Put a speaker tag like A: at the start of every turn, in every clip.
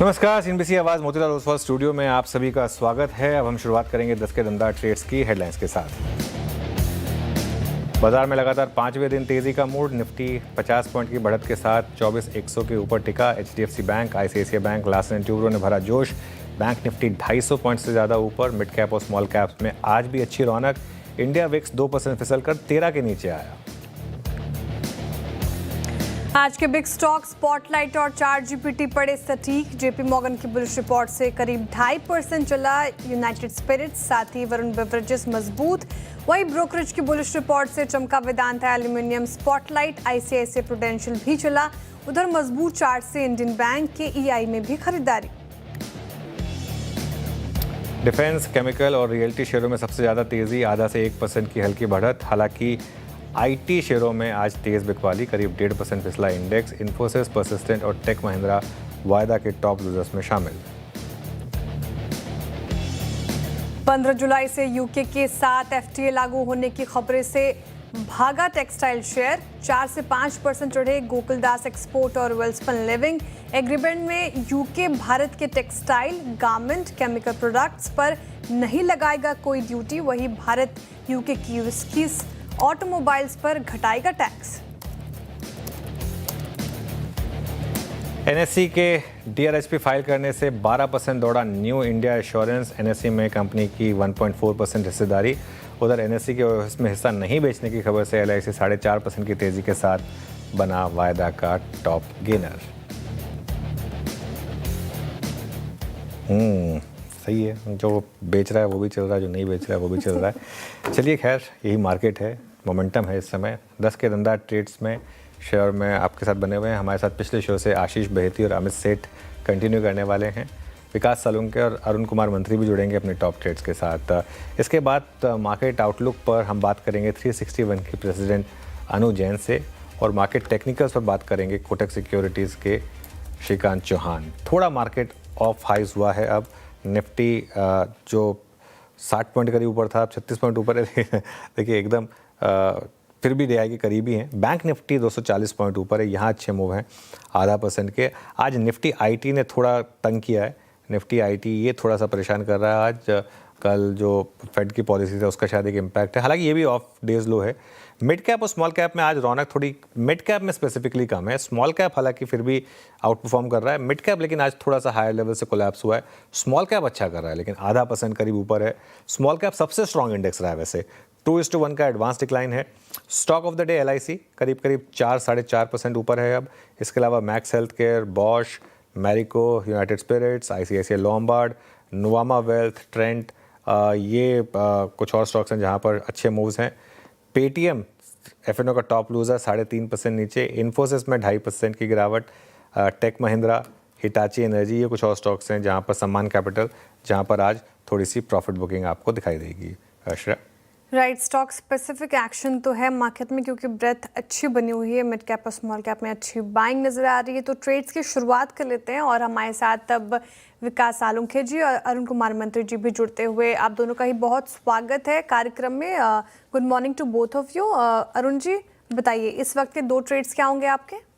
A: नमस्कार, सीएनबीसी आवाज मोतीलाल ओसवाल स्टूडियो में आप सभी का स्वागत है। अब हम शुरुआत करेंगे 10 के दमदार ट्रेड्स की हेडलाइंस के साथ। बाजार में लगातार पांचवें दिन तेजी का मूड। निफ्टी 50 पॉइंट की बढ़त के साथ 24,100 के ऊपर टिका। HDFC bank, ICICI bank, Larsen and Toubro ने भरा जोश। बैंक निफ्टी 250 पॉइंट से ज्यादा ऊपर। मिड कैप और स्मॉल कैप्स में आज भी अच्छी रौनक। इंडिया विक्स 2% फिसलकर 13 के नीचे आया।
B: आज के बिग स्टॉक स्पॉटलाइट और चार्ट जीपीटी पड़े सटीक। जेपी मॉर्गन की बुलिश रिपोर्ट से करीब 2.5% चला यूनाइटेड स्पिरिट्स, साथ ही वरुण बेवरेजेस मजबूत। वहीं ब्रोकरेज की बुलिश रिपोर्ट से चमका Vedanta aluminium. Spotlight ICICI prudential भी चला। उधर मजबूत चार्ट से इंडियन बैंक के ईआई में भी खरीदारी।
A: डिफेंस, केमिकल और रियल्टी शेयरों में सबसे ज्यादा तेजी, आधा से 1% की हल्की बढ़त। हालांकि आईटी शेयरों में आज तेज बिकवाली, करीब 1.5% फिसला इंडेक्स। इन्फोसिस, परसिस्टेंट और टेक महिंद्रा वायदा के टॉप लूजर्स में शामिल।
B: 15 जुलाई से यूके के साथ एफटीए लागू होने की खबरें से भागा टेक्सटाइल शेयर। 4 से 5% चढ़े गोकुलदास एक्सपोर्ट और वेल्सपन लिविंग। एग्रीमेंट में यूके भारत के टेक्सटाइल, गारमेंट, केमिकल प्रोडक्ट्स पर नहीं लगाएगा कोई ड्यूटी। वहीं भारत यूके की विस्कीज ऑटोमोबाइल्स पर घटाएगा टैक्स।
A: एनएससी के डीआरएचपी फाइल करने से 12% दौड़ा न्यू इंडिया एश्योरेंस। एनएससी में कंपनी की 1.4% हिस्सेदारी। उधर एनएससी के इसमें हिस्सा नहीं बेचने की खबर से एलआईसी 4.5% की तेजी के साथ बना वायदा का टॉप गेनर। सही है, जो बेच रहा है वो भी चल रहा है, जो नहीं बेच रहा है वो भी चल रहा है। चलिए खैर, यही मार्केट है, मोमेंटम है इस समय। 10 के दमदार ट्रेड्स में शेयर में आपके साथ बने हुए हैं। हमारे साथ पिछले शो से आशीष बहेती और अमित सेठ कंटिन्यू करने वाले हैं। विकास सालुंके और अरुण कुमार मंत्री भी जुड़ेंगे अपने टॉप ट्रेड्स के साथ। इसके बाद मार्केट आउटलुक पर हम बात करेंगे 361 के प्रेसिडेंट अनु जैन से, और मार्केट टेक्निकल्स पर बात करेंगे कोटक सिक्योरिटीज़ के श्रीकांत चौहान। थोड़ा मार्केट ऑफ हाइज हुआ है। अब निफ्टी जो 60 पॉइंट करीब ऊपर था, अब 36 पॉइंट ऊपर है। देखिए एकदम फिर भी रिया के करीबी हैं। बैंक निफ्टी 240 पॉइंट ऊपर है, यहाँ अच्छे मूव हैं 0.5% के। आज निफ्टी आईटी ने थोड़ा तंग किया है। निफ्टी आईटी ये थोड़ा सा परेशान कर रहा है आज। कल जो फेड की पॉलिसी है उसका शायद एक इम्पैक्ट है, हालांकि ये भी ऑफ डेज लो है। मिड कैप और स्मॉल कैप में आज रौनक थोड़ी मिड कैप में स्पेसिफिकली कम है। स्मॉल कैप हालांकि फिर भी आउट परफॉर्म कर रहा है। मिड कैप लेकिन आज थोड़ा सा हायर लेवल से कोलैप्स हुआ है। स्मॉल कैप अच्छा कर रहा है लेकिन 0.5% करीब ऊपर है। स्मॉल कैप सबसे स्ट्रॉन्ग इंडेक्स रहा है वैसे। 2:1 का एडवांस डिक्लाइन है। Stock of the day LIC करीब 4-4.5% ऊपर है अब। इसके अलावा Max Health Care, Bosch, Marico, United Spirits, ICICI Lombard, Nuvama wealth, Trent, ये कुछ और स्टॉक्स हैं जहाँ पर अच्छे मूव्स हैं। पेटीएम एफएनओ का टॉप लूजर 3.5% नीचे। इन्फोसिस में 2.5% की गिरावट। टेक महिंद्रा, हिटाची एनर्जी, ये कुछ और स्टॉक्स हैं जहाँ पर सम्मान कैपिटल, जहाँ पर आज थोड़ी सी प्रॉफिट बुकिंग आपको दिखाई देगी। Shreya,
B: right, stock specific action तो है मार्केट में क्योंकि ब्रेथ अच्छी बनी हुई है। मिड कैप और स्मॉल कैप में अच्छी बाइंग नजर आ रही है। तो ट्रेड्स की शुरुआत कर लेते हैं और हमारे साथ अब विकास सालुंखे जी और अरुण कुमार मंत्री जी भी जुड़ते हुए। आप दोनों का ही बहुत स्वागत है कार्यक्रम में। Good morning to both of you. Arun ji बताइए, इस वक्त के 2 ट्रेड्स क्या होंगे आपके?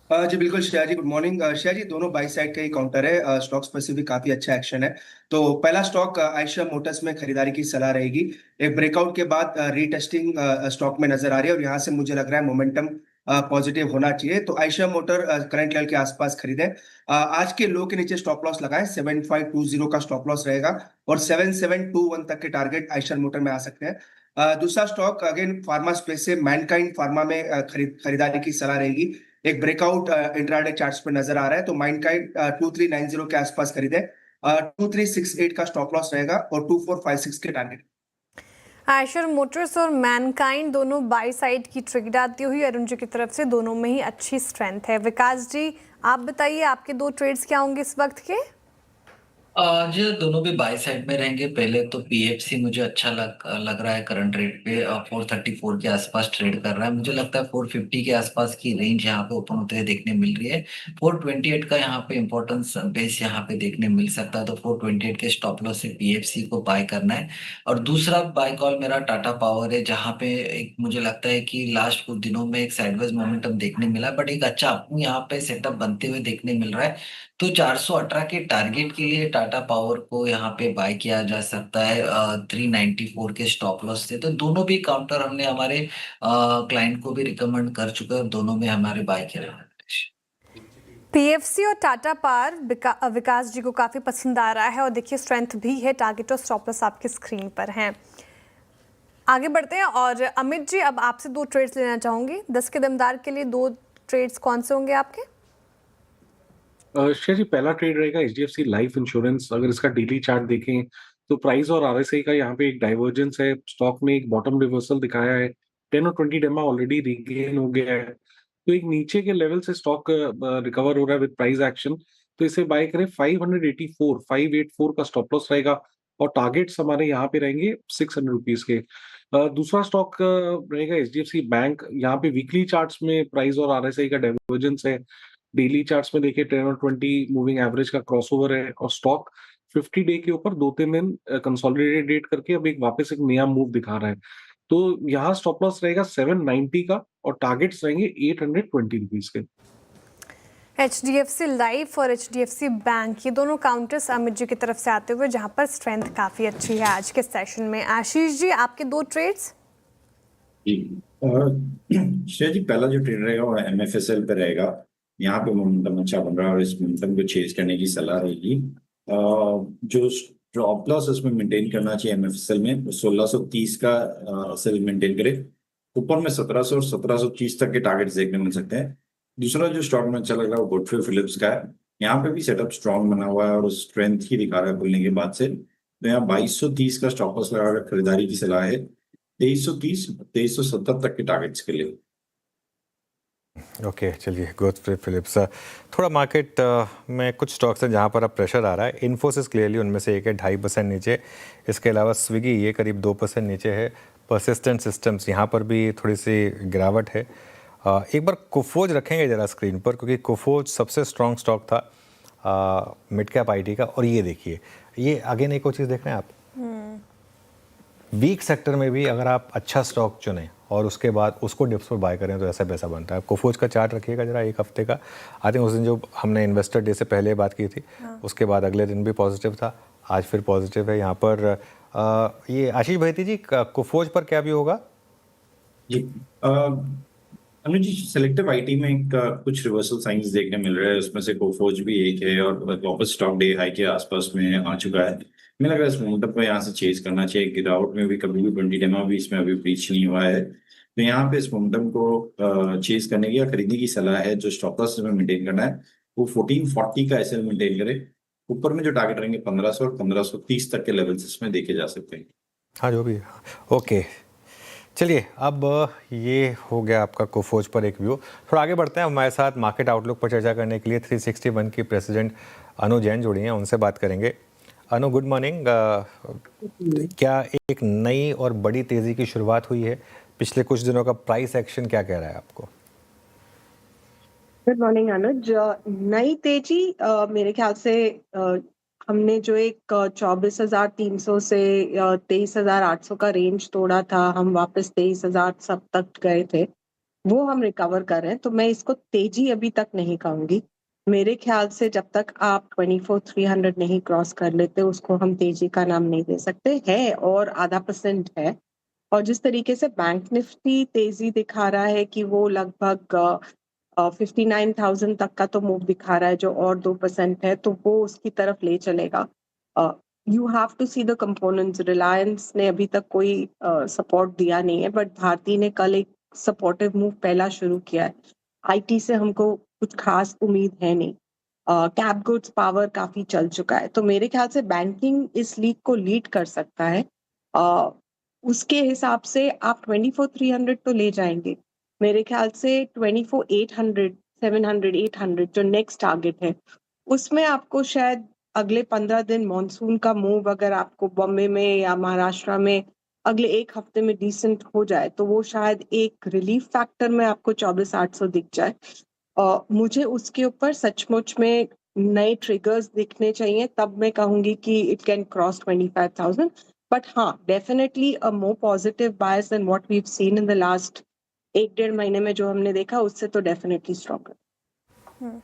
C: जी बिल्कुल श्रेया जी, गुड मॉर्निंग। श्रेया जी, दोनों बाई साइड का ही काउंटर है। स्टॉक स्पेसिफिक काफी अच्छा एक्शन है। तो पहला स्टॉक आयशर मोटर्स में खरीदारी की सलाह रहेगी। एक ब्रेकआउट के बाद रीटेस्टिंग स्टॉक में नजर आ रही है और यहाँ से मुझे लग रहा है मोमेंटम पॉजिटिव होना चाहिए। तो आयशर मोटर करंट लेवल के आसपास खरीदें। आज के लो के नीचे स्टॉप लॉस लगाएं। 7520 का स्टॉप लॉस रहेगा और 7721 तक के टारगेट आयशर मोटर में आ सकते हैं। दूसरा स्टॉक अगेन फार्मा स्पेस से मैनकाइंड फार्मा में खरीदारी की सलाह रहेगी। एक ब्रेकआउट इंट्राडे चार्ट्स पर नजर आ रहा है। तो माइंडकाइंड 2390 के आसपास खरीदें। 2368 का स्टॉप लॉस रहेगा और 2456 के टारगेट।
B: आयशर मोटर्स और मैनकाइंड दोनों बाई साइड की ट्रेड आती हुई अरुण जी की तरफ से, दोनों में ही अच्छी स्ट्रेंथ है। विकास जी आप बताइए, आपके 2 ट्रेड्स क्या होंगे इस वक्त के?
D: जी दोनों भी बाय साइड में रहेंगे। पहले तो पीएफसी मुझे अच्छा लग रहा है, करंट रेट पे 434 के आसपास ट्रेड कर रहा है। मुझे लगता है 450 के आसपास की रेंज यहाँ पे ओपन होते हुए देखने मिल रही है। 428 का यहाँ पे इंपॉर्टेंस बेस यहाँ पे देखने मिल सकता है, तो 428 के स्टॉप लॉस से पीएफसी को बाय करना है। और दूसरा बाय कॉल मेरा टाटा पावर है, जहाँ पे एक मुझे लगता है कि लास्ट कुछ दिनों में एक साइडवेज मोमेंटम देखने मिला, बट एक अच्छा अपनी यहाँ पे सेटअप बनते हुए देखने मिल रहा है। तो 418 के टारगेट के लिए टाटा पावर को यहाँ पे बाय किया जा सकता है 394 के स्टॉप लॉस से। तो दोनों भी काउंटर हमने हमारे क्लाइंट को भी रिकमेंड कर चुके हैं और दोनों में हमारे बाय के रहे।
B: पीएफसी और टाटा पावर विकास जी को काफी पसंद आ रहा है और देखिए स्ट्रेंथ भी है। टारगेट और स्टॉप लॉस आपकी स्क्रीन पर हैं। आगे बढ़ते हैं और अमित जी, अब आपसे 2 ट्रेड्स लेना चाहूंगी। 10 के दमदार के लिए 2 ट्रेड्स कौन से होंगे आपके?
E: श्रेया जी, पहला ट्रेड रहेगा एचडीएफसी लाइफ इंश्योरेंस। अगर इसका डेली चार्ट देखें तो प्राइस और आरएसआई का यहाँ पे एक डाइवर्जेंस है। स्टॉक में एक बॉटम रिवर्सल दिखाया है, 10 और 20 डेमा ऑलरेडी रिगेन हो गया है, तो एक नीचे के लेवल से स्टॉक रिकवर हो रहा है विद प्राइस एक्शन। तो इसे बाय करें। 584 का स्टॉप लॉस रहेगा और टारगेट्स हमारे यहाँ पे रहेंगे 600 रुपीज के। दूसरा स्टॉक रहेगा एचडीएफसी बैंक। यहाँ पे वीकली चार्ट्स में प्राइस और आरएसआई का डाइवर्जेंस है। डेली चार्ट्स में देखिए 10 और 20 मूविंग एवरेज का क्रॉसओवर है और स्टॉक 50 डे के ऊपर 2-3 दिन कंसोलिडेट करके अब एक वापस एक नया मूव दिखा रहा है। तो यहाँ स्टॉप लॉस रहेगा 790 का और टारगेट्स रहेंगे 820 रुपीज के।
B: एचडीएफसी लाइफ और एचडीएफसी बैंक, ये दोनों काउंटर्स अमित जी की तरफ से आते हुए जहां पर स्ट्रेंथ काफी अच्छी है आज के सेशन में। आशीष जी, आपके 2 ट्रेड्स।
F: श्रेया जी, पहला जो ट्रेड रहेगा वो एमएफएसएल पे रहेगा। यहाँ पे मोमेंटम अच्छा बन रहा है और इस मोमेंटम को चेज करने की सलाह रहेगी। जो स्टॉप लॉस इसमें मेंटेन करना चाहिए एमएफएसएल में, 1630 का सेल मेंटेन करे। ऊपर में 1700 और 1730 तक के टारगेट्स देखने मिल सकते हैं। दूसरा जो स्टॉक में अच्छा लग रहा है वो गुडफ्रे फिलिप्स का है। यहाँ पे भी सेटअप स्ट्रॉन्ग बना हुआ है और स्ट्रेंथ ही दिखा रहा है खुलने के बाद से। तो यहाँ 2230 का स्टॉप लॉस लगाकर खरीदारी की सलाह है। 2330 2370 तक के टारगेट्स के लिए।
A: ओके, चलिए गुडफ्रे फिलिप्स। थोड़ा मार्केट में कुछ स्टॉक्स हैं जहां पर अब प्रेशर आ रहा है। इन्फोसिस क्लियरली उनमें से एक है, 2.5% नीचे। इसके अलावा स्विगी ये करीब 2% नीचे है। परसिस्टेंट सिस्टम्स यहाँ पर भी थोड़ी सी गिरावट है। एक बार कोफोज रखेंगे ज़रा स्क्रीन पर, क्योंकि कोफोज सबसे स्ट्रॉन्ग स्टॉक था मिड कैप आईटी का। और ये देखिए, ये अगेन एक और चीज़ देख रहे हैं आप, वीक सेक्टर में भी अगर आप अच्छा स्टॉक चुनें और उसके बाद उसको डिप्स पर बाय करें तो ऐसा पैसा बनता है। कोफोज का चार्ट रखिएगा जरा एक हफ्ते का। आई थिंक उस दिन जो हमने इन्वेस्टर डे से पहले बात की थी, उसके बाद अगले दिन भी पॉजिटिव था, आज फिर पॉजिटिव है। यहाँ पर ये आशीष भैती जी, कोफोज पर क्या भी होगा
F: जी? अनुज जी, सेलेक्टिव आईटी में कुछ रिवर्सल साइंस देखने मिल रहे हैं। उसमें से कोफोज भी एक है और वापस स्टॉक डे हाई के आसपास में आ चुका है। मुझे लग रहा है इस मोमेंटम को यहाँ से चेज करना चाहिए। गिरावट में भी कभी भी 20 डेमा भी इसमें अभी ब्रीच नहीं हुआ है। तो यहाँ पे इस मोमेंटम को चेज करने की या खरीदने की सलाह है। जो स्टॉप लॉस में मेंटेन करना है वो 1440 का एसएल मेंटेन करे। ऊपर में जो टारगेट रहेंगे 1500 और 1530 तक के लेवल्स इसमें देखे जा सकते हैं।
A: हाँ, जो भी है। ओके, चलिए अब ये हो गया आपका कोफोज पर एक व्यू। थोड़ा आगे बढ़ते हैं। हमारे साथ मार्केट आउटलुक पर चर्चा करने के लिए 361 की प्रेसिडेंट अनु जैन जुड़ी हैं, उनसे बात करेंगे। अनु, गुड मॉर्निंग। क्या एक नई और बड़ी तेज़ी की शुरुआत हुई है? पिछले कुछ दिनों का प्राइस एक्शन क्या कह रहा है आपको?
G: गुड मॉर्निंग अनुज। नई तेजी मेरे ख्याल से हमने जो एक 24,300 से 23,800 का रेंज तोड़ा था, हम वापस 23,000 सब तक गए थे, वो हम रिकवर कर रहे हैं। तो मैं इसको तेजी अभी तक नहीं कहूंगी। मेरे ख्याल से जब तक आप 24,300 नहीं क्रॉस कर लेते, उसको हम तेजी का नाम नहीं दे सकते। है और 0.5% है। और जिस तरीके से बैंक निफ्टी तेजी दिखा रहा है कि वो लगभग 59,000 तक का तो मूव दिखा रहा है, जो और 2% है, तो वो उसकी तरफ ले चलेगा। You have to see the components. Reliance ने अभी तक कोई सपोर्ट दिया नहीं है, बट भारती ने कल एक सपोर्टिव मूव पहला शुरू किया है। आईटी से हमको कुछ खास उम्मीद है नहीं। कैप गुड्स पावर काफी चल चुका है, तो मेरे ख्याल से बैंकिंग इस लीग को लीड कर सकता है। उसके हिसाब से आप 24,300 तो ले जाएंगे। मेरे ख्याल से 24,800, 700, 800 जो नेक्स्ट टारगेट है, उसमें आपको शायद अगले 15 दिन मॉनसून का मूव अगर आपको बॉम्बे में या महाराष्ट्र में अगले एक हफ्ते में डिसेंट हो जाए तो वो शायद एक रिलीफ फैक्टर में आपको 24,800 दिख जाए। मुझे उसके ऊपर सचमुच में नए ट्रिगर्स दिखने चाहिए, तब मैं कहूंगी कि इट कैन क्रॉस 25,000। बट हाँ, definitely a more positive bias than what we have seen in the last 1-1.5 महीने में जो हमने देखा, उससे तो definitely stronger.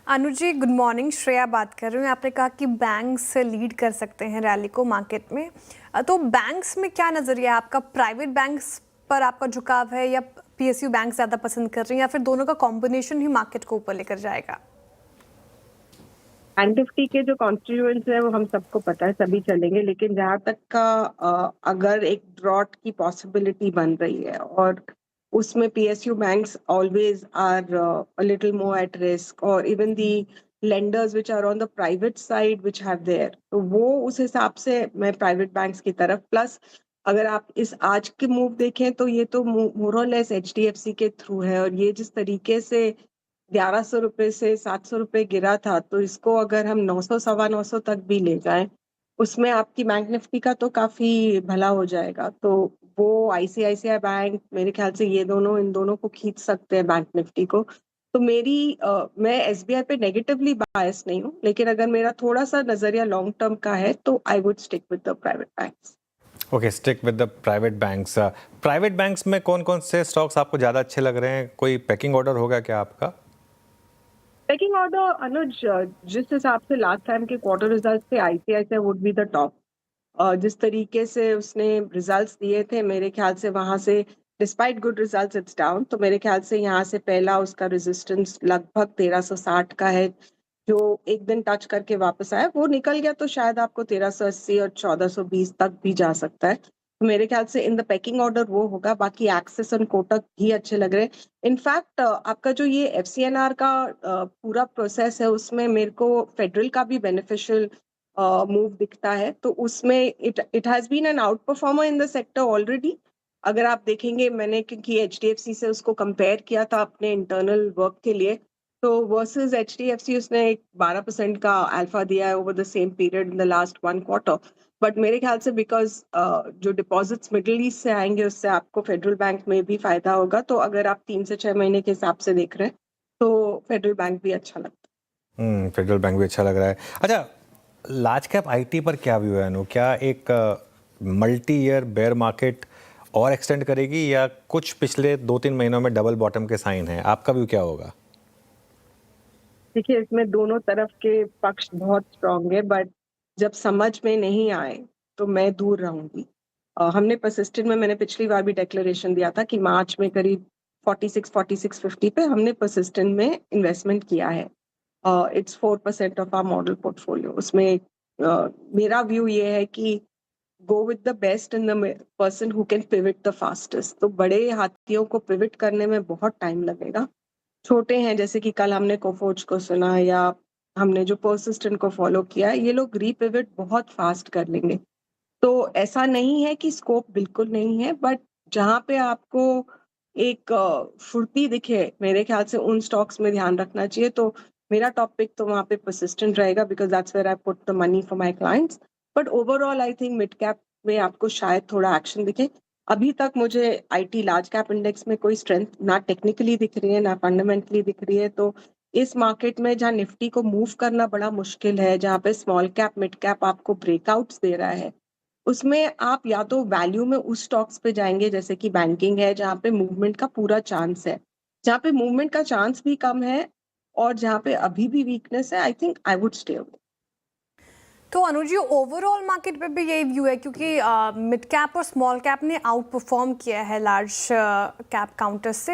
B: Anuj ji, good morning. Shreya बात कर रही हूँ। आपने कहा कि बैंक्स लीड कर सकते हैं रैली को मार्केट में, तो बैंक्स में क्या नजरिया है आपका? प्राइवेट बैंक्स पर आपका झुकाव है या पीएसयू बैंक ज्यादा पसंद कर रही हैं, या फिर दोनों का कॉम्बिनेशन ही मार्केट को ऊपर लेकर जाएगा?
G: बैंक निफ्टी के जो कॉन्स्टिट्यूएंट्स है वो हम सबको पता है, सभी चलेंगे। लेकिन जहां तक का अगर एक ड्रॉट की पॉसिबिलिटी बन रही है और उसमें PSU banks always are a little more at risk, और even the lenders which are on the private side which have their, तो वो उस हिसाब से मैं प्राइवेट बैंक्स की तरफ। प्लस अगर आप इस आज के मूव देखें तो ये तो मोर और लेस एचडीएफसी के थ्रू है, और ये जिस तरीके से 1100 रुपए से 700 रुपए गिरा था, तो इसको अगर हम 900 950 तक भी ले जाएं, उसमें आपकी बैंक निफ्टी का तो काफी भला हो जाएगा। तो वो आईसीआईसीआई बैंक, मेरे ख्याल से ये दोनों इन दोनों को खींच सकते हैं बैंक निफ्टी को। तो मैं एसबीआई पे नेगेटिवली बायस नहीं हूँ, लेकिन अगर मेरा थोड़ा सा नजरिया लॉन्ग टर्म का है तो I would stick with the private banks.
A: Okay, stick with the private banks. Private banks में कौन कौन से स्टॉक्स आपको ज़्यादा अच्छे लग रहे हैं? कोई पैकिंग ऑर्डर होगा क्या आपका?
G: पेकिंग ऑर्डर अनुज, जिस हिसाब से लास्ट टाइम के क्वार्टर रिजल्ट थे, ICICI would be the top. जिस तरीके से उसने रिजल्ट्स दिए थे, मेरे ख्याल से वहां से despite good results it's down. तो मेरे ख्याल से यहाँ से पहला उसका रेजिस्टेंस लगभग 1360 का है, जो एक दिन टच करके वापस आया। वो निकल गया तो शायद आपको 1380 और 1420 तक भी जा सकता है। तो मेरे ख्याल से इन द पैकिंग ऑर्डर वो होगा। बाकी एक्सिस और कोटक भी अच्छे लग रहे हैं। इनफैक्ट आपका जो ये एफसीएनआर का पूरा प्रोसेस है, उसमें मेरे को फेडरल का भी बेनिफिशियल मूव दिखता है। तो उसमें it has been an outperformer in the sector already. अगर आप देखेंगे, मैंने क्योंकि एचडीएफसी से उसको कंपेयर किया था अपने इंटरनल वर्क के लिए, तो वर्सेस एचडीएफसी उसने एक 12% का अल्फा दिया है over the same period in the last 1 quarter. But मेरे ख्याल से बिकॉज जो डिपॉजिट्स मिडिल ईस्ट से आएंगे, उससे आपको फेडरल बैंक में भी फायदा होगा। तो अगर आप 3 से 6 महीने के हिसाब से देख रहे हैं तो फेडरल बैंक भी अच्छा लगता है।
A: फेडरल बैंक भी अच्छा लग रहा है। अच्छा, लार्ज कैप आईटी पर क्या व्यू है अनु? क्या एक मल्टी ईयर बेयर मार्केट और एक्सटेंड करेगी, या कुछ पिछले 2-3 महीनों में डबल बॉटम के साइन हैं? आपका व्यू क्या होगा?
G: देखिए, इसमें दोनों तरफ के पक्ष बहुत स्ट्रांग है, बट जब समझ में नहीं आए तो मैं दूर रहूंगी। हमने परसिस्टेंट में, मैंने पिछली बार भी डिक्लेरेशन दिया था कि मार्च में करीब 46-50 पे हमने परसिस्टेंट में इन्वेस्टमेंट किया है। It's 4% of our model portfolio. उसमें मेरा व्यू ये है कि go with the best in the person who can pivot the fastest. तो बड़े हाथियों को पिविट करने में बहुत टाइम लगेगा। छोटे हैं, जैसे कि कल हमने कोफोर्ज को सुना या हमने जो परसिस्टेंट को फॉलो किया, ये लोग रीपिविट बहुत फास्ट कर लेंगे। तो ऐसा नहीं है कि स्कोप बिल्कुल नहीं है, बट जहां पे आपको एक फुर्ती दिखे, मेरे ख्याल से उन स्टॉक्स में ध्यान रखना चाहिए। तो मेरा टॉपिक तो वहां पे परसिस्टेंट रहेगा, because that's where I put the money for my clients. But overall I think mid cap में आपको शायद थोड़ा एक्शन दिखे। अभी तक मुझे आईटी लार्ज कैप इंडेक्स में कोई स्ट्रेंथ ना टेक्निकली दिख रही है ना फंडामेंटली दिख रही है। तो इस मार्केट में जहाँ निफ्टी को मूव करना बड़ा मुश्किल है, जहाँ पे स्मॉल कैप मिड कैप आपको ब्रेकआउट्स दे रहा है, उसमें आप या तो वैल्यू में उस स्टॉक्स पे जाएंगे जैसे कि बैंकिंग है, जहाँ पे मूवमेंट का पूरा चांस है। जहाँ पे मूवमेंट का चांस भी कम है और जहाँ पे अभी भी वीकनेस है, I think I would stay away.
B: तो अनुज जी, ओवरऑल मार्केट पे भी यही व्यू है, क्योंकि मिड कैप और स्मॉल कैप ने आउट परफॉर्म किया है लार्ज कैप काउंटर से,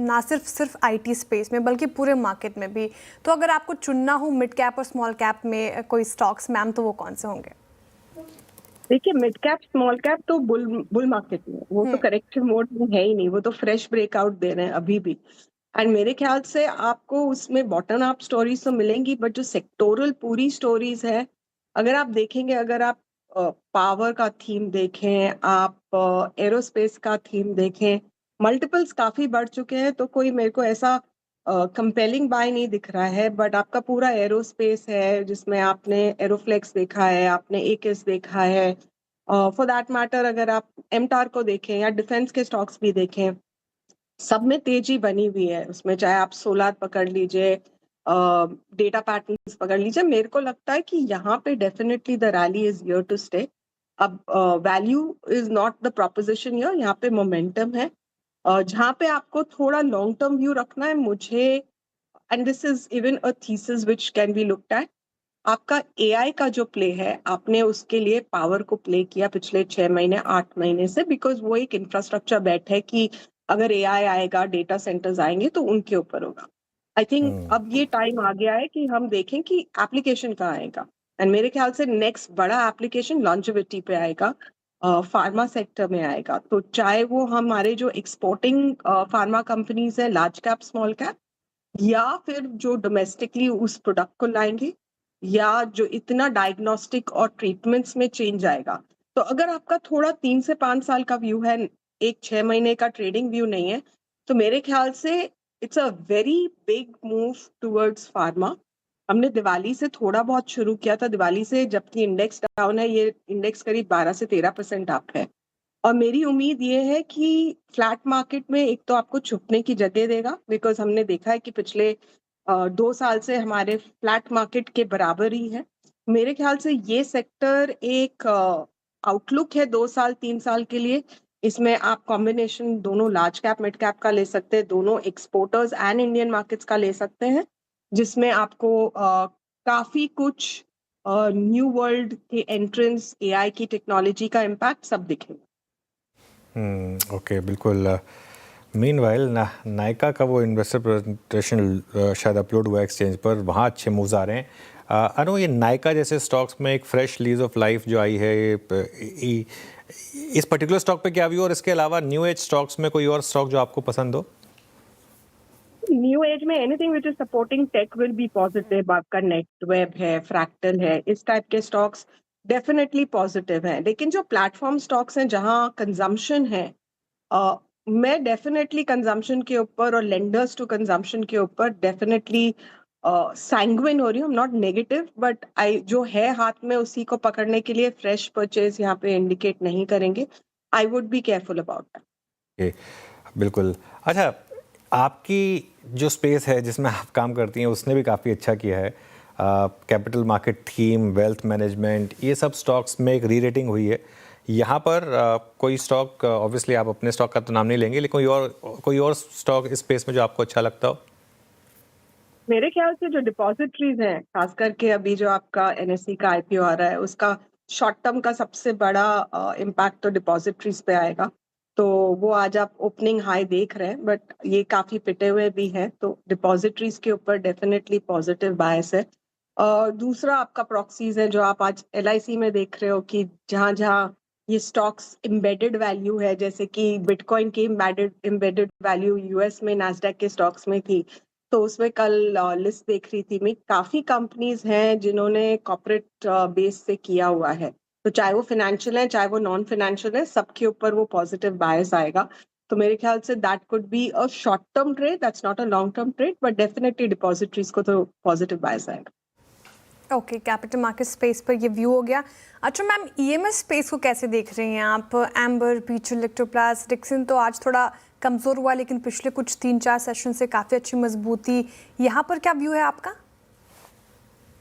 B: ना सिर्फ आईटी स्पेस में बल्कि पूरे मार्केट में भी। तो अगर आपको चुनना हो मिड कैप और स्मॉल कैप में कोई स्टॉक्स मैम, तो वो कौन से होंगे?
G: देखिए, मिड कैप स्मॉल कैप तो बुल मार्केट में, वो तो करेक्टिव मोड में है ही नहीं, वो तो फ्रेश ब्रेकआउट दे रहे हैं अभी भी। एंड मेरे ख्याल से आपको उसमें बॉटम अप स्टोरीज तो मिलेंगी, बट जो सेक्टोरल पूरी स्टोरीज है, अगर आप देखेंगे, अगर आप पावर का थीम देखें, आप एरोस्पेस का थीम देखें, मल्टीपल्स काफी बढ़ चुके हैं। तो कोई मेरे को ऐसा कंपेलिंग बाय नहीं दिख रहा है, बट आपका पूरा एरोस्पेस है जिसमें आपने एरोफ्लेक्स देखा है, आपने एकिस देखा है, फॉर दैट मैटर अगर आप एमटार को देखें या डिफेंस के स्टॉक्स भी देखें, सब में तेजी बनी हुई है। उसमें चाहे आप सोलार पकड़ लीजिए, डेटा पैटर्न्स पकड़ लीजिए, मेरे को लगता है कि यहाँ पे definitely the rally is here to stay. अब value is not the proposition here, यहाँ पे मोमेंटम है। जहाँ पे आपको थोड़ा लॉन्ग टर्म व्यू रखना है मुझे, and this is even a thesis which can be looked at, आपका एआई का जो प्ले है, आपने उसके लिए पावर को प्ले किया पिछले 6 महीने 8 महीने से, बिकॉज वो एक इंफ्रास्ट्रक्चर बेट है कि अगर एआई आएगा, डेटा सेंटर्स आएंगे तो उनके ऊपर होगा। आई थिंक अब ये टाइम आ गया है कि हम देखें कि एप्लीकेशन कहाँ आएगा, एंड मेरे ख्याल से नेक्स्ट बड़ा एप्लीकेशन लॉन्जेविटी पे आएगा, फार्मा सेक्टर में आएगा। तो चाहे वो हमारे जो एक्सपोर्टिंग फार्मा कंपनीज है, लार्ज कैप स्मॉल कैप, या फिर जो डोमेस्टिकली उस प्रोडक्ट को लाएंगे, या जो इतना डायग्नोस्टिक और ट्रीटमेंट्स में चेंज आएगा। तो अगर आपका थोड़ा 3 से 5 साल का व्यू है, एक 6 महीने का ट्रेडिंग व्यू नहीं है, तो मेरे ख्याल से it's a very big move towards pharma. हमने दिवाली से थोड़ा बहुत शुरू किया था, दिवाली से जबकि इंडेक्स डाउन है, ये इंडेक्स करीब 12 से 13% अप है। और मेरी उम्मीद ये है कि फ्लैट मार्केट में एक तो आपको छुपने की जगह देगा, बिकॉज हमने देखा है कि पिछले 2 साल से हमारे फ्लैट मार्केट के बराबर ही है। मेरे ख्याल से ये सेक्टर एक आउटलुक है 2 साल 3 साल के लिए। इसमें आप कॉम्बिनेशन दोनों लार्ज कैप मिड कैप का ले सकते हैं, दोनों एक्सपोर्टर्स एंड इंडियन मार्केट्स का ले सकते हैं, जिसमें आपको काफी कुछ न्यू वर्ल्ड के एंट्रेंस, एआई की टेक्नोलॉजी का इम्पैक्ट सब दिखेगा।
A: ओके, बिल्कुल। मीनवाइल नायका का वो इन्वेस्टर प्रेजेंटेशन शायद अपलोड हुआ एक्सचेंज पर, वहाँ अच्छे मूव्स आ रहे हैं। अनु, ये नायका जैसे स्टॉक्स में एक फ्रेश लीज ऑफ लाइफ जो आई है, इस पर्टिकुलर स्टॉक पे क्या व्यू, और इसके अलावा न्यू एज स्टॉक्स में कोई और स्टॉक जो आपको पसंद हो?
G: न्यू एज में anything which is supporting tech will be positive. आपका नेटवेब है, फ्रैक्टल है, इस टाइप के स्टॉक्स डेफिनेटली पॉजिटिव हैं। लेकिन जो प्लेटफॉर्म स्टॉक्स हैं जहां कंजम्पशन है, मैं डेफिनेटली कंजम्पशन के ऊपर और लेंडर्स टू कंजम्पशन के ऊपर डेफिनेटली सैंग्विन हो रही हूँ। नॉट नेगेटिव, बट आई जो है हाथ में उसी को पकड़ने के लिए फ्रेश परचेज यहाँ पे इंडिकेट नहीं करेंगे। I would be careful about that.
A: बिल्कुल। अच्छा, आपकी जो स्पेस है जिसमें आप काम करती हैं उसने भी काफ़ी अच्छा किया है। Capital market theme, wealth management, ये सब स्टॉक्स में एक री रेटिंग हुई है। यहाँ पर कोई स्टॉक, ऑब्वियसली आप अपने स्टॉक का तो नाम नहीं लेंगे, लेकिन कोई और स्टॉक इस स्पेस में जो आपको अच्छा लगता हो?
G: मेरे ख्याल से जो डिपॉजिटरीज हैं, खास करके अभी जो आपका एनएससी का आईपीओ आ रहा है, उसका शॉर्ट टर्म का सबसे बड़ा इम्पैक्ट तो डिपॉजिटरीज पे आएगा। तो वो आज आप ओपनिंग हाई देख रहे हैं, बट ये काफी पिटे हुए भी हैं, तो डिपॉजिटरीज के ऊपर डेफिनेटली पॉजिटिव बायस है। दूसरा आपका प्रॉक्सीज है जो आप आज एलआईसी में देख रहे हो कि जहां जहां ये स्टॉक्स एम्बेडेड वैल्यू है, जैसे कि बिटकॉइन की एम्बेडेड वैल्यू यूएस में नैस्डैक के स्टॉक्स में थी, तो उसमें कल लिस्ट देख रही थी मैं, काफी कंपनीज हैं जिन्होंने कॉर्पोरेट बेस से किया हुआ है। तो चाहे वो फाइनेंशियल है, चाहे वो नॉन फाइनेंशियल है, सबके ऊपर वो पॉजिटिव बायस आएगा। तो मेरे ख्याल say that could be a short term trade, that's not a long term trade, but definitely depositories को तो पॉजिटिव बायस आएगा।
B: ओके, कैपिटल मार्केट स्पेस पर ये व्यू हो गया। अच्छा मैम, ईएमएस स्पेस को कैसे देख रही हैं आप? एम्बर, बीच इलेक्ट्रोप्लास्ट, डिक्सन तो आज थोड़ा कमज़ोर हुआ, लेकिन पिछले कुछ 3-4 सेशन से काफ़ी अच्छी मजबूती, यहाँ पर क्या व्यू है आपका?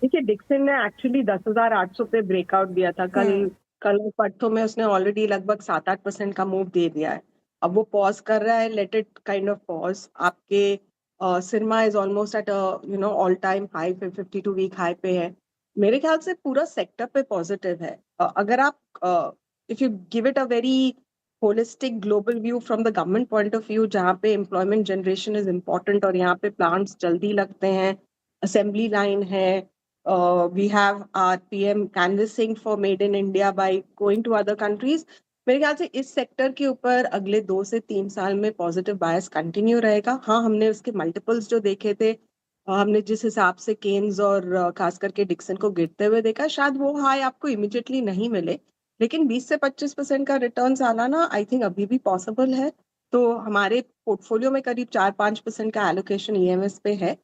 G: देखिए, डिक्सन ने एक्चुअली 10,800 पे ब्रेकआउट दिया था कल परसों में, उसने ऑलरेडी लगभग 7-8% का मूव दे दिया है। अब वो पॉज कर रहा है, let it kind of pause. आपके सिरमा is almost at all time high, 52 week high पे है। मेरे ख्याल से पूरा सेक्टर पे पॉजिटिव है। अगर आप if you give it a very holistic global view from the government point of view, जहाँ पे एम्प्लॉयमेंट जनरेशन इज इम्पोर्टेंट और यहाँ पे प्लांट्स जल्दी लगते हैं, असेंबली लाइन है, we have our PM canvassing for made in India by going to other countries. मेरे ख्याल से इस सेक्टर के ऊपर अगले 2 से 3 साल में पॉजिटिव बायस कंटिन्यू रहेगा। हाँ, हमने उसके मल्टीपल्स जो देखे थे, हमने जिस हिसाब से केन्स और खास करके डिक्सन को गिरते हुए देखा, शायद वो हाई आपको इमिडिएटली नहीं मिले, लेकिन 20 से 25% का रिटर्न आना ना, आई थिंक अभी भी पॉसिबल है। तो हमारे पोर्टफोलियो में करीब 4-5% का एलोकेशन ईएमएस पे है।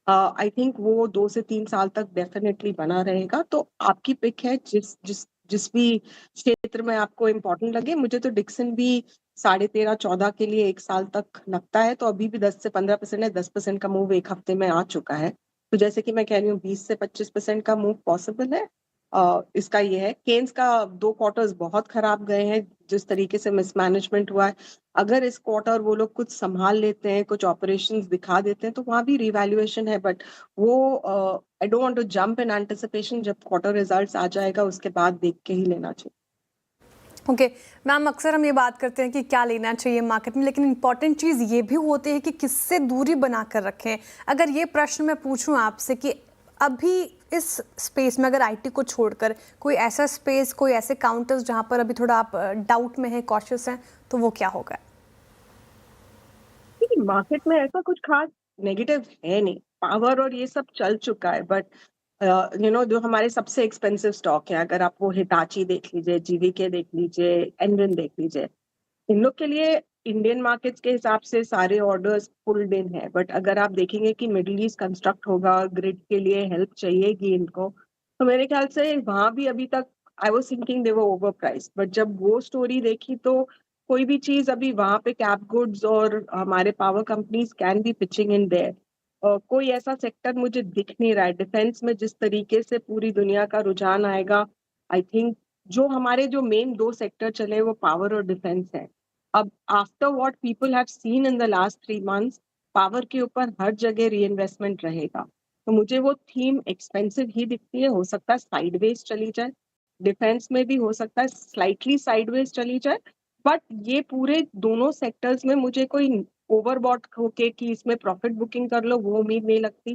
G: आई थिंक वो 2 से 3 साल तक डेफिनेटली बना रहेगा। तो आपकी पिक है, जिस भी क्षेत्र में आपको इम्पोर्टेंट लगे। मुझे तो डिक्सन भी 13.5-14 के लिए 1 साल तक लगता है, तो अभी भी 10 से 15% है। 10% का मूव 1 हफ्ते में आ चुका है। तो जैसे कि मैं कह रही हूँ 20 से 25% का मूव पॉसिबल है। इसका ये है, केन्स का 2 क्वार्टर्स बहुत खराब गए हैं, जिस तरीके से मिसमैनेजमेंट हुआ है। अगर इस क्वार्टर वो लोग कुछ संभाल लेते हैं, कुछ ऑपरेशंस दिखा देते हैं, तो वहां भी रिवैल्यूएशन है। बट वो I don't want to jump in anticipation. जब क्वार्टर रिजल्ट्स आ जाएगा उसके बाद देख के ही लेना चाहिए।
B: ओके मैम, अक्सर हम ये बात करते हैं कि क्या लेना चाहिए मार्केट में, लेकिन इंपॉर्टेंट चीज़ ये भी होती है कि किससे दूरी बना कर रखें। अगर ये प्रश्न मैं पूछूं आपसे कि अभी इस स्पेस में अगर आईटी को छोड़कर कोई ऐसा स्पेस, कोई ऐसे काउंटर्स जहां पर अभी थोड़ा आप डाउट में हैं, कॉशियस हैं, तो वो क्या होगा?
G: मार्केट में ऐसा कुछ खास नेगेटिव है नहीं। पावर और ये सब चल चुका है। बट जो हमारे सबसे एक्सपेंसिव स्टॉक है, अगर आप वो हिटाची देख लीजिए, जीवीके देख लीजिए, एनविन देख लीजिए, इन लोग के लिए इंडियन मार्केट्स के हिसाब से सारे ऑर्डर्स पुल्ड इन है। बट अगर आप देखेंगे कि मिडिल ईस्ट कंस्ट्रक्ट होगा और ग्रिड के लिए हेल्प चाहिएगी इनको, तो मेरे ख्याल से वहां भी अभी तक I was thinking they were over price. But जब वो स्टोरी देखी तो कोई भी चीज अभी वहां पे कैप गुड्स और हमारे power companies can be pitching in their. कोई ऐसा सेक्टर मुझे दिख नहीं रहा है। डिफेंस में जिस तरीके से पूरी दुनिया का रुझान आएगा, आई थिंक जो हमारे जो मेन 2 सेक्टर चले वो पावर और डिफेंस है। अब after what people have seen in the last 3 months, power के ऊपर हर जगह रीइन्वेस्टमेंट रहेगा। तो मुझे वो थीम एक्सपेंसिव ही दिखती है। हो सकता है साइडवेज चली जाए, डिफेंस में भी हो सकता है स्लाइटली साइडवेज चली जाए। बट ये पूरे दोनों सेक्टर्स में मुझे कोई ओवरबॉट होके कि इसमें प्रॉफिट बुकिंग कर लो, वो उम्मीद नहीं लगती।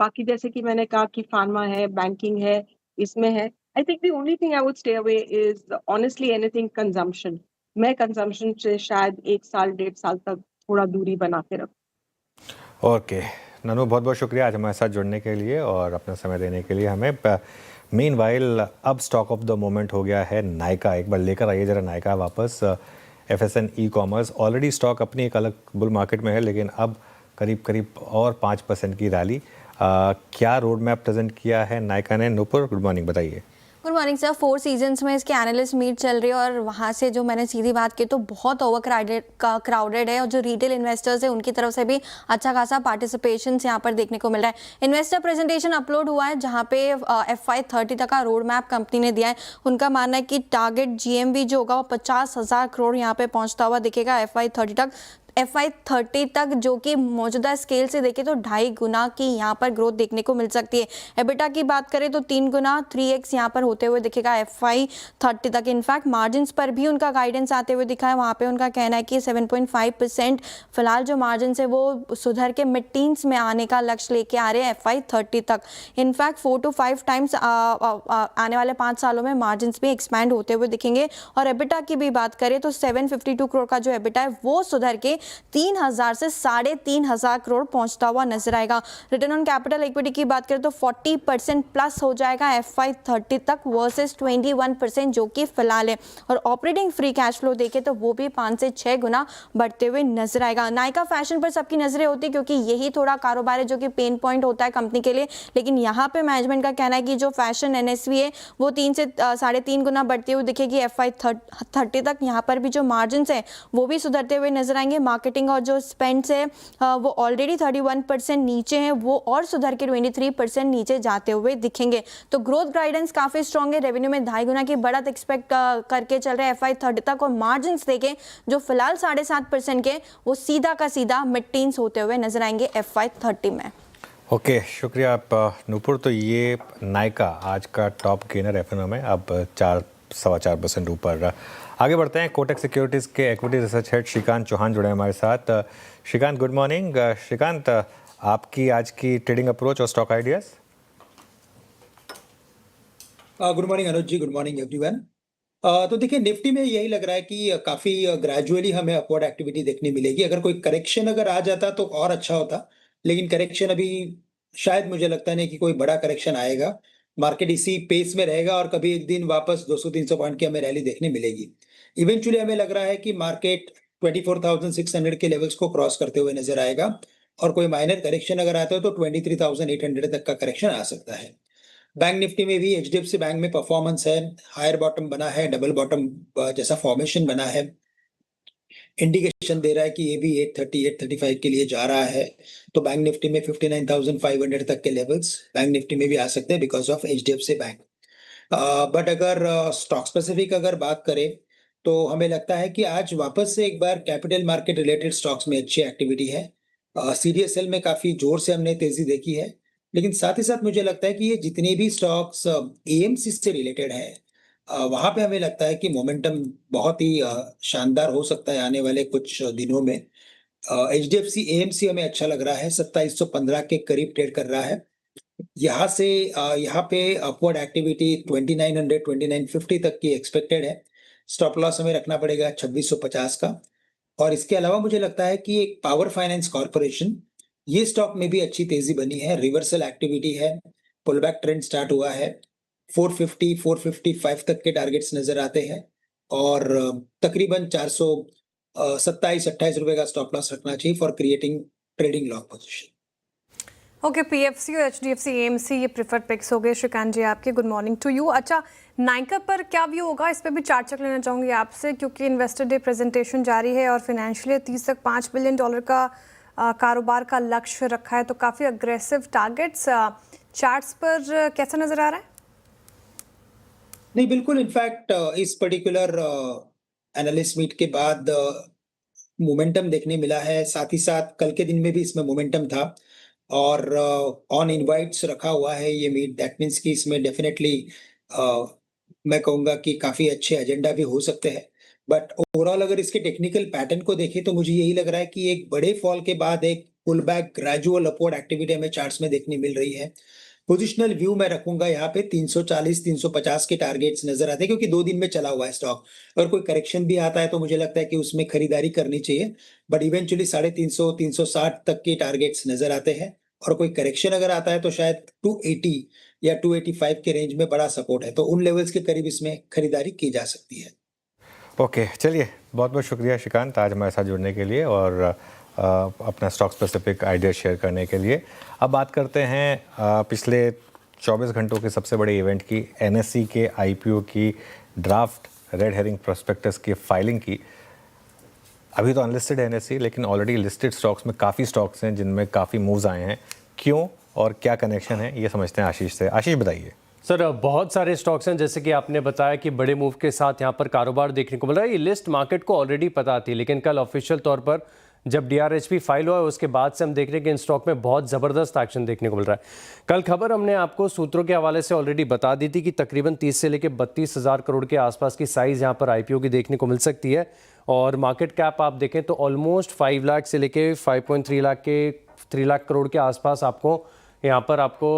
G: बाकी जैसे कि मैंने कहा कि फार्मा है, बैंकिंग है, इसमें है। I think the only thing I would stay away is honestly anything consumption. मैं कंजम्पशन से शायद 1 साल 1.5 साल तक थोड़ा दूरी बना के रखूं।
A: ओके ननू, बहुत बहुत शुक्रिया आज हमारे साथ जुड़ने के लिए और अपना समय देने के लिए हमें। मीनवाइल अब स्टॉक ऑफ द मोमेंट हो गया है नायका। एक बार लेकर आइए ज़रा नायका वापस। एफएसएन ई कॉमर्स ऑलरेडी स्टॉक अपनी एक अलग बुल मार्केट में है, लेकिन अब करीब करीब और 5% की रैली। क्या रोड मैप प्रेजेंट किया है नायका ने? नूपुर, गुड मॉर्निंग, बताइए।
H: Good morning sir. 4 सीजन्स में इसके एनालिस्ट मीट चल रही है और वहाँ से जो मैंने सीधी बात की तो बहुत ओवर क्राउडेड है और जो रिटेल इन्वेस्टर्स है उनकी तरफ से भी अच्छा खासा पार्टिसिपेशन यहाँ पर देखने को मिल रहा है। इन्वेस्टर प्रेजेंटेशन अपलोड हुआ है जहाँ पे FY30 तक का रोड मैप कंपनी ने दिया है। उनका मानना है कि टारगेट GMV जो होगा वो 50,000 करोड़ यहाँ पे पहुँचता हुआ दिखेगा FY30 तक। FY30 तक जो कि मौजूदा स्केल से देखें तो 2.5 गुना की यहाँ पर ग्रोथ देखने को मिल सकती है। एबिटा की बात करें तो 3 गुना 3x यहाँ पर होते हुए दिखेगा FY30 तक। इनफैक्ट मार्जिन्स पर भी उनका गाइडेंस आते हुए दिखा है। वहाँ पे उनका कहना है कि 7.5% फिलहाल जो मार्जिन है वो सुधर के मिड टीन्स में आने का लक्ष्य लेके आ रहे हैं FY30 तक। इनफैक्ट 4 to 5 टाइम्स आने वाले 5 सालों में मार्जिन भी एक्सपैंड होते हुए दिखेंगे। और एबिटा की भी बात करें तो 752 करोड़ का जो एबिटा है वो सुधर के 3,000 से 3,500 करोड़ पहुंचता हुआ नजर आएगा। रिटर्न ऑन कैपिटल इक्विटी की बात करें तो 40% प्लस हो जाएगा FY30 तक वर्सेस 21% जो कि फिलहाल है। और ऑपरेटिंग फ्री कैश फ्लो देखें तो वो भी 5 से 6 गुना बढ़ते हुए नजर आएगा। नायका फैशन पर सबकी नजरें होती है क्योंकि यही थोड़ा कारोबार है जो कि पेन पॉइंट होता है कंपनी के लिए, लेकिन यहाँ पे मैनेजमेंट का कहना है कि जो फैशन NSV है वो 3 से 3.5 गुना बढ़ती हुई दिखेगी FY30 तक। यहाँ पर भी जो मार्जिन है वो भी सुधरते हुए नजर आएंगे। मार्केटिंग और जो स्पेंड्स है वो ऑलरेडी 31% नीचे हैं, वो और सुधर के 23% नीचे जाते हुए दिखेंगे। तो ग्रोथ गाइडेंस काफी स्ट्रॉन्ग है। रेवेन्यू में 2.5 गुना की बढ़त एक्सपेक्ट करके चल रहे हैं FY30 तक। और मार्जिन देखें जो फिलहाल 7.5% के वो सीधा का सीधा मिड टीन्स होते हुए नजर आएंगे FY30 में।
A: ओके शुक्रिया आप नूपुर। तो ये नायका आज का टॉप गेनर एफएनओ में, अब 4.25% ऊपर। आगे बढ़ते हैं। कोटक सिक्योरिटीज़ के equity research head Srikanth Chauhan जुड़े हैं हमारे साथ। Shrikant, good morning. श्रीकांत, आपकी आज की ट्रेडिंग अप्रोच और स्टॉक आइडियाज?
I: गुड मॉर्निंग अनुज जी, गुड मॉर्निंग एवरीवन। तो देखिए निफ्टी में यही लग रहा है कि काफी ग्रेजुअली हमें अपवर्ड एक्टिविटी देखने मिलेगी। अगर कोई करेक्शन अगर आ जाता तो और अच्छा होता, लेकिन करेक्शन अभी शायद मुझे लगता नहीं कि कोई बड़ा करेक्शन आएगा। मार्केट इसी पेस में रहेगा और कभी एक दिन वापस 200-300 पॉइंट की हमें रैली देखने मिलेगी। इवेंचुअली हमें लग रहा है कि मार्केट 24,600 के लेवल्स को क्रॉस करते हुए नजर आएगा और कोई माइनर करेक्शन अगर आता है तो 23,800 तक का करेक्शन आ सकता है। बैंक निफ्टी में भी एचडीएफसी बैंक में परफॉर्मेंस है, हायर बॉटम बना है, डबल बॉटम जैसा फॉर्मेशन बना है, इंडिकेशन दे रहा है कि ये भी 830 835 के लिए जा रहा है। तो बैंक निफ्टी में 59,500 तक के लेवल्स बैंक निफ्टी में भी आ सकते हैं because of HDFC bank. But अगर स्टॉक स्पेसिफिक अगर बात करें तो हमें लगता है कि आज वापस से एक बार कैपिटल मार्केट रिलेटेड स्टॉक्स में अच्छी एक्टिविटी है। सीडीएसएल में काफी जोर से हमने तेजी देखी है, लेकिन साथ ही साथ मुझे लगता है कि ये जितने भी स्टॉक्स एएमसी से रिलेटेड है वहां पे हमें लगता है कि मोमेंटम बहुत ही शानदार हो सकता है आने वाले कुछ दिनों में। एचडीएफसी एएमसी हमें अच्छा लग रहा है, 2715 के करीब ट्रेड कर रहा है। यहाँ से यहाँ पे अपवर्ड एक्टिविटी 2900 2950 तक की एक्सपेक्टेड है। स्टॉप लॉस हमें रखना पड़ेगा 2650 का। और इसके अलावा मुझे लगता है कि एक पावर फाइनेंस कॉर्पोरेशन, ये स्टॉक में भी अच्छी तेजी बनी है, रिवर्सल एक्टिविटी है, पुल बैक ट्रेंड स्टार्ट हुआ है, 450 455 तक के टारगेट्स नजर आते हैं और तकरीबन 427-28 रुपए का स्टॉप लॉस रखना चाहिए for creating trading long position.
B: Okay, PFC और एचडीएफसी एएमसी ये प्रेफर्ड पिक्स हो गए। श्रीकांत जी आपके गुड मॉर्निंग टू यू। अच्छा, नाइका पर क्या व्यू होगा, इस पे भी चार्ट चेक लेना चाहूंगी आपसे क्योंकि इन्वेस्टर डे प्रेजेंटेशन जारी है और फाइनेंशियल 30 तक $5 बिलियन का कारोबार का लक्ष्य रखा है, तो काफ़ी अग्रेसिव टारगेट्स चार्ट्स पर कैसा नजर आ रहा है?
I: नहीं, बिल्कुल, इनफैक्ट इस पर्टिकुलर एनालिस्ट मीट के बाद मोमेंटम देखने मिला है। साथ ही साथ कल के दिन में भी इसमें मोमेंटम था और ऑन इनवाइट्स रखा हुआ है ये मीट। दैट मीन्स कि इसमें डेफिनेटली मैं कहूँगा कि काफ़ी अच्छे एजेंडा भी हो सकते हैं। बट ओवरऑल अगर इसके टेक्निकल पैटर्न को देखें तो मुझे यही लग रहा है कि एक बड़े फॉल के बाद एक pull back gradual upward activity हमें चार्ट्स में देखने मिल रही है। पोजिशनल व्यू मैं रखूंगा यहाँ पे 340-350 के टारगेट्स नजर आते हैं क्योंकि 2 दिन में चला हुआ है स्टॉक। अगर कोई करेक्शन भी आता है तो मुझे लगता है कि उसमें खरीदारी करनी चाहिए, बट इवेंचुअली 350-360 तक के टारगेट्स नजर आते हैं और कोई करेक्शन अगर आता है तो शायद 280 या 285 के रेंज में बड़ा सपोर्ट है, तो उन लेवल्स के करीब इसमें खरीदारी की जा सकती है।
A: ओके, चलिए, बहुत बहुत शुक्रिया श्रीकांत आज हमारे साथ जुड़ने के लिए और अपना स्टॉक स्पेसिफिक आइडिया शेयर करने के लिए। अब बात करते हैं पिछले 24 घंटों के सबसे बड़े इवेंट की, एनएससी के आईपीओ की ड्राफ्ट रेड हेरिंग प्रोस्पेक्टस की फाइलिंग की। अभी तो अनलिस्टेड है एनएससी, लेकिन ऑलरेडी लिस्टेड स्टॉक्स में काफ़ी स्टॉक्स हैं जिनमें काफ़ी मूव्स आए हैं। क्यों और क्या कनेक्शन है, ये समझते हैं आशीष से। आशीष, बताइए।
J: सर, बहुत सारे स्टॉक्स हैं, जैसे कि आपने बताया कि बड़े मूव के साथ यहाँ पर कारोबार देखने को मिल रहा है। ये लिस्ट मार्केट को ऑलरेडी पता थी, लेकिन कल ऑफिशियल तौर पर जब डीआरएचपी फाइल हुआ उसके बाद से हम देख रहे हैं कि इन स्टॉक में बहुत ज़बरदस्त एक्शन देखने को मिल रहा है। कल खबर हमने आपको सूत्रों के हवाले से ऑलरेडी बता दी थी कि तकरीबन 30 से लेकर 32,000 करोड़ के आसपास की साइज़ यहाँ पर आईपीओ की देखने को मिल सकती है और मार्केट कैप आप देखें तो ऑलमोस्ट 5 लाख से लेके 5.3 लाख के 3 लाख करोड़ के आसपास आपको यहाँ पर आपको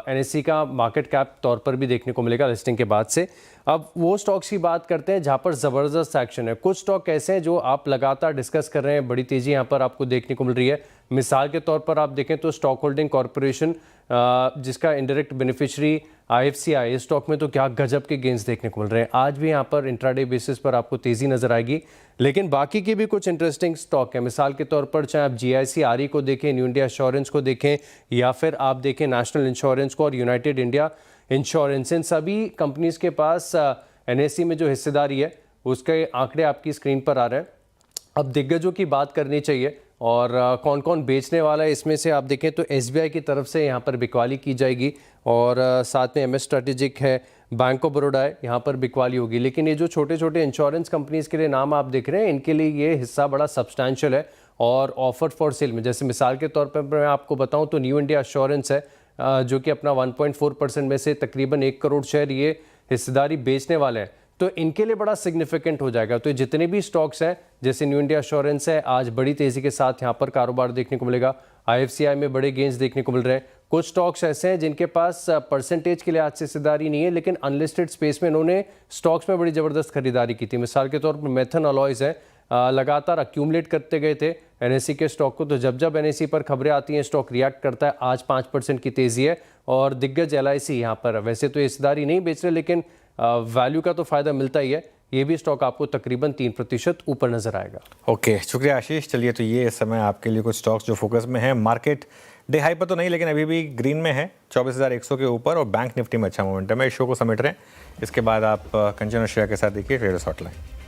J: एनएससी का मार्केट कैप तौर पर भी देखने को मिलेगा लिस्टिंग के बाद से। अब वो स्टॉक्स की बात करते हैं जहाँ पर ज़बरदस्त एक्शन है। कुछ स्टॉक ऐसे हैं जो आप लगातार डिस्कस कर रहे हैं, बड़ी तेज़ी यहाँ पर आपको देखने को मिल रही है। मिसाल के तौर पर आप देखें तो स्टॉक होल्डिंग कॉरपोरेशन, जिसका इंडायरेक्ट बेनिफिशियरी आईएफसीआई, इस स्टॉक में तो क्या गजब के गेंस देखने को मिल रहे हैं। आज भी यहाँ पर इंट्राडे बेसिस पर आपको तेज़ी नजर आएगी, लेकिन बाकी के भी कुछ इंटरेस्टिंग स्टॉक है। मिसाल के तौर पर चाहे आप जीआईसी आरई को देखें, न्यू इंडिया एश्योरेंस को देखें या फिर आप देखें नेशनल इंश्योरेंस को और यूनाइटेड इंडिया इंश्योरेंस, इन सभी कंपनीज के पास एनएससी में जो हिस्सेदारी है उसके आंकड़े आपकी स्क्रीन पर आ रहे हैं। अब दिग्गजों की बात करनी चाहिए और कौन कौन बेचने वाला है, इसमें से आप देखें तो एसबीआई की तरफ से यहाँ पर बिकवाली की जाएगी और साथ में एमएस स्ट्रेटेजिक है, बैंक ऑफ बड़ौदा है, यहाँ पर बिकवाली होगी। लेकिन ये जो छोटे छोटे इंश्योरेंस कंपनीज के लिए नाम आप देख रहे हैं, इनके लिए ये हिस्सा बड़ा सब्सटैंशियल है और ऑफर फॉर सेल में, जैसे मिसाल के तौर पर मैं आपको बताऊँ तो न्यू इंडिया एश्योरेंस है जो कि अपना 1.4% में से तकरीबन 1 करोड़ शेयर ये हिस्सेदारी बेचने वाले हैं, तो इनके लिए बड़ा सिग्निफिकेंट हो जाएगा। तो जितने भी स्टॉक्स हैं जैसे न्यू इंडिया एश्योरेंस है, आज बड़ी तेज़ी के साथ यहाँ पर कारोबार देखने को मिलेगा। आईएफसीआई में बड़े गेंस देखने को मिल रहे हैं। कुछ स्टॉक्स ऐसे हैं जिनके पास परसेंटेज के लिए आज से हिस्सेदारी नहीं है, लेकिन अनलिस्टेड स्पेस में इन्होंने स्टॉक्स में बड़ी ज़बरदस्त खरीदारी की थी। मिसाल के तौर पर मेथन अलॉयज है, लगातार अक्यूमुलेट करते गए थे एनएससी के स्टॉक को, तो जब जब एनएससी पर खबरें आती हैं स्टॉक रिएक्ट करता है। आज 5% की तेज़ी है और दिग्गज एलआईसी यहाँ पर, वैसे तो हिस्सेदारी नहीं बेच रहे लेकिन वैल्यू का तो फ़ायदा मिलता ही है, ये भी स्टॉक आपको तकरीबन 3% ऊपर नजर आएगा।
A: ओके, शुक्रिया आशीष। चलिए, तो ये इस समय आपके लिए कुछ स्टॉक्स जो फोकस में हैं। मार्केट डे हाई पर तो नहीं, लेकिन अभी भी ग्रीन में है, 24,100 के ऊपर, और बैंक निफ्टी में अच्छा मोमेंटम है। इस शो को समेट रहे हैं। इसके बाद आप कंचन और श्रेया के साथ देखिए ट्रेडर्स हॉटलाइन।